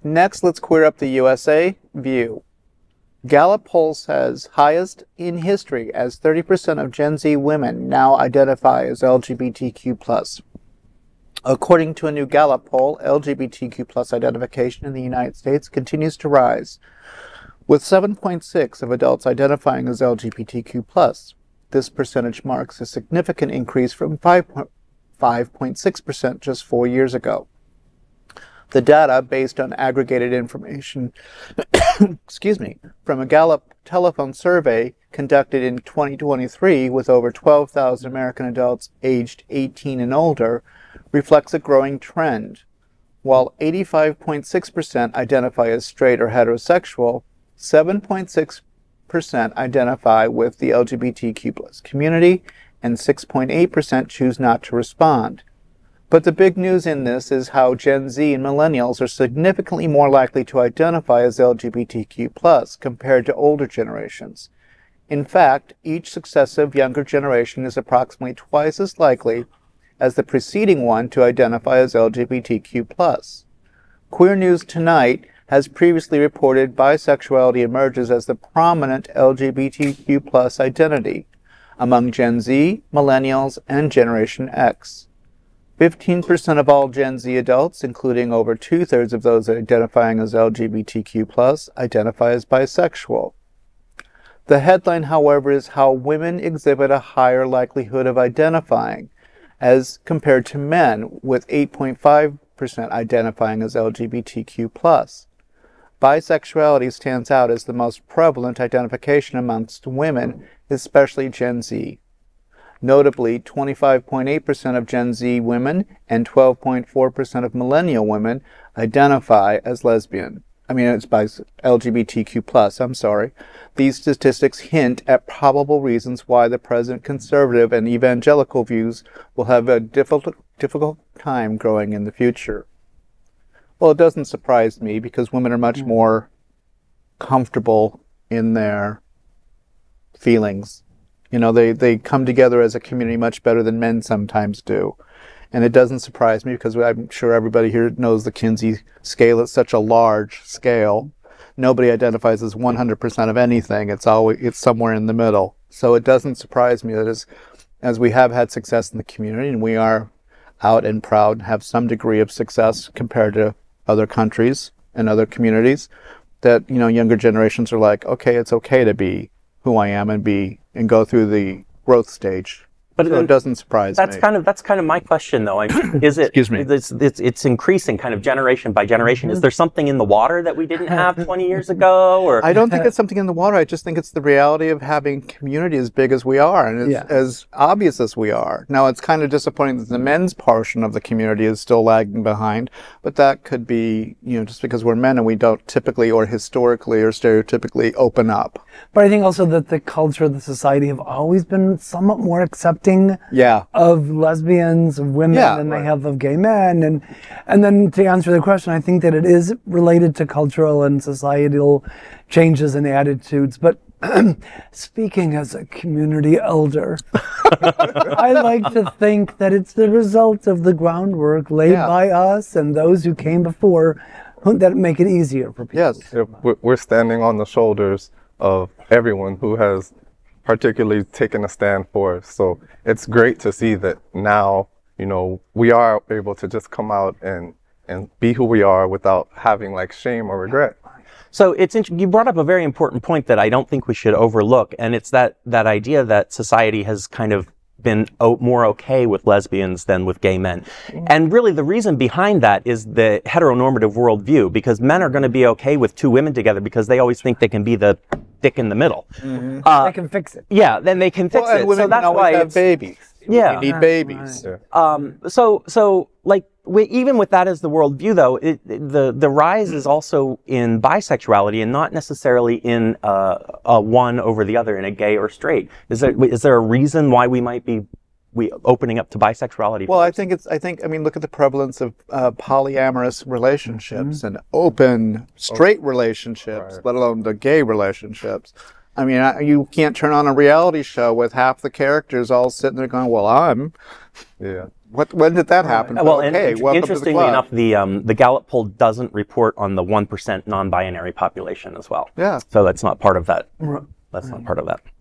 Next, let's queer up the USA view. Gallup poll says highest in history as 30% of Gen Z women now identify as LGBTQ+. According to a new Gallup poll, LGBTQ+ identification in the United States continues to rise, with 7.6% of adults identifying as LGBTQ+. This percentage marks a significant increase from 5.6% just 4 years ago. The data, based on aggregated information excuse me, from a Gallup telephone survey conducted in 2023 with over 12,000 American adults aged 18 and older, reflects a growing trend. While 85.6% identify as straight or heterosexual, 7.6% identify with the LGBTQ+ community, and 6.8% choose not to respond. But the big news in this is how Gen Z and Millennials are significantly more likely to identify as LGBTQ+ compared to older generations. In fact, each successive younger generation is approximately twice as likely as the preceding one to identify as LGBTQ+. Queer News Tonight has previously reported bisexuality emerges as the prominent LGBTQ+ identity among Gen Z, Millennials, and Generation X. 15% of all Gen Z adults, including over 2/3 of those identifying as LGBTQ+, identify as bisexual. The headline, however, is how women exhibit a higher likelihood of identifying, as compared to men, with 8.5% identifying as LGBTQ+. Bisexuality stands out as the most prevalent identification amongst women, especially Gen Z. Notably, 25.8% of Gen Z women and 12.4% of millennial women identify as lesbian. It's by LGBTQ+, I'm sorry. These statistics hint at probable reasons why the present conservative and evangelical views will have a difficult time growing in the future. Well, it doesn't surprise me because women are much more comfortable in their feelings. They come together as a community much better than men sometimes do. And it doesn't surprise me because I'm sure everybody here knows the Kinsey scale. It's such a large scale. Nobody identifies as 100% of anything. It's somewhere in the middle. So it doesn't surprise me that as we have had success in the community and we are out and proud and have some degree of success compared to other countries and other communities, that younger generations are like, okay, it's okay to be who I am and go through the growth stage. But so it doesn't surprise me. That's kind of my question, though. Is it? Excuse me. It's increasing, kind of generation by generation. Is there something in the water that we didn't have 20 years ago? Or I don't think it's something in the water. I just think it's the reality of having community as big as we are and as obvious as we are. Now, it's kind of disappointing that the men's portion of the community is still lagging behind, but that could be, just because we're men and we don't typically or historically or stereotypically open up. But I think also that the culture, the society have always been somewhat more accepting of lesbians, of women, than they have of gay men. And then to answer the question, I think that it is related to cultural and societal changes and attitudes. But speaking as a community elder, I like to think that it's the result of the groundwork laid by us and those who came before that make it easier for people. Yes. We're standing on the shoulders of everyone who has particularly taken a stand for us. So it's great to see that now, we are able to just come out and be who we are without having shame or regret. So you brought up a very important point that I don't think we should overlook, and it's that idea that society has kind of been more okay with lesbians than with gay men. And really the reason behind that is the heteronormative worldview, because men are going to be okay with two women together because they always think they can be the dick in the middle. They can fix it. Yeah, then they can fix it. So that's why have babies. Yeah. We need babies. Right. So even with that as the worldview, though, the rise is also in bisexuality and not necessarily in a one over the other, in a gay or straight. Is there a reason why we might be opening up to bisexuality? Well, I think look at the prevalence of polyamorous relationships and open straight relationships, let alone the gay relationships. You can't turn on a reality show with half the characters all sitting there going, well, I'm... Yeah. When did that happen? Well, okay, interestingly enough, the Gallup poll doesn't report on the 1% non-binary population as well. Yeah. So that's not part of that. That's not part of that.